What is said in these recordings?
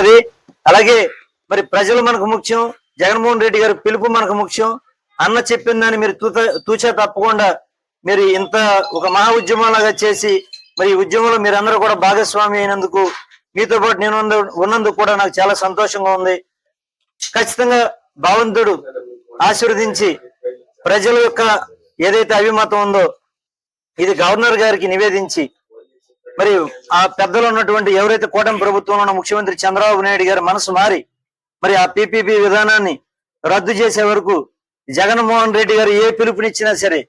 అది అలాగే మరి ప్రజలు మనకు ముఖ్యం, జగన్మోహన్ రెడ్డి గారి పిలుపు మనకు ముఖ్యం. అన్న చెప్పిన దాన్ని మీరు తూచా తప్పకుండా మీరు ఇంత ఒక మహా ఉద్యమంలాగా చేసి మరి ఈ ఉద్యమంలో మీరందరూ కూడా భాగస్వామి అయినందుకు, మీతో పాటు నేను ఉన్నందుకు కూడా నాకు చాలా సంతోషంగా ఉంది. ఖచ్చితంగా భగవంతుడు ఆశీర్వదించి ప్రజల యొక్క ఏదైతే అభిమతం ఉందో ఇది గవర్నర్ గారికి నివేదించి మరి ఆ పెద్దలు ఉన్నటువంటి ఎవరైతే కూటమి ప్రభుత్వంలో ఉన్న ముఖ్యమంత్రి చంద్రబాబు నాయుడు గారి మనసు మారి మరి ఆ పీపీపీ విధానాన్ని రద్దు చేసే వరకు జగన్మోహన్ రెడ్డి గారు ఏ పిలుపునిచ్చినా సరే,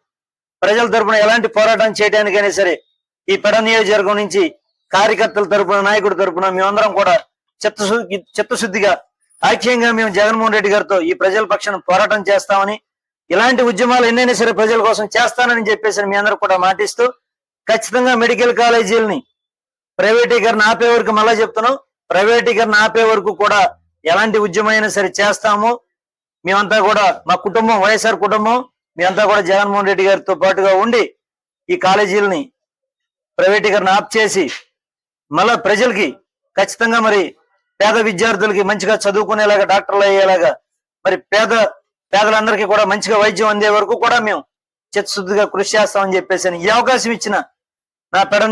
ప్రజల తరపున ఎలాంటి పోరాటం చేయడానికైనా సరే ఈ పెడ నియోజకవర్గం నుంచి కార్యకర్తల తరపున, నాయకుడి తరపున మేమందరం కూడా చిత్తశుద్ధిగా ఐక్యంగా మేము జగన్మోహన్ రెడ్డి గారితో ఈ ప్రజల పక్షాన పోరాటం చేస్తామని, ఇలాంటి ఉద్యమాలు ఎన్నైనా సరే ప్రజల కోసం చేస్తానని చెప్పేసి మీ అందరూ కూడా మాటిస్తూ, ఖచ్చితంగా మెడికల్ కాలేజీలని ప్రైవేటీకరణ ఆపే వరకు, మళ్ళా చెప్తున్నాం, ప్రైవేటీకరణ ఆపే వరకు కూడా ఎలాంటి ఉద్యమం అయినా సరే చేస్తాము. మేమంతా కూడా మా కుటుంబం, వైఎస్ఆర్ కుటుంబం, మేమంతా కూడా జగన్మోహన్ రెడ్డి గారితో పాటుగా ఉండి ఈ కాలేజీలని ప్రైవేటీకరణ ఆప్ చేసి మళ్ళా ప్రజలకి ఖచ్చితంగా మరి పేద విద్యార్థులకి మంచిగా చదువుకునేలాగా, డాక్టర్లు అయ్యేలాగా, మరి పేదలందరికీ కూడా మంచిగా వైద్యం అందే వరకు కూడా మేము చిత్తశుద్ధిగా కృషి చేస్తామని చెప్పేసి ఈ అవకాశం ఇచ్చిన నా పెడ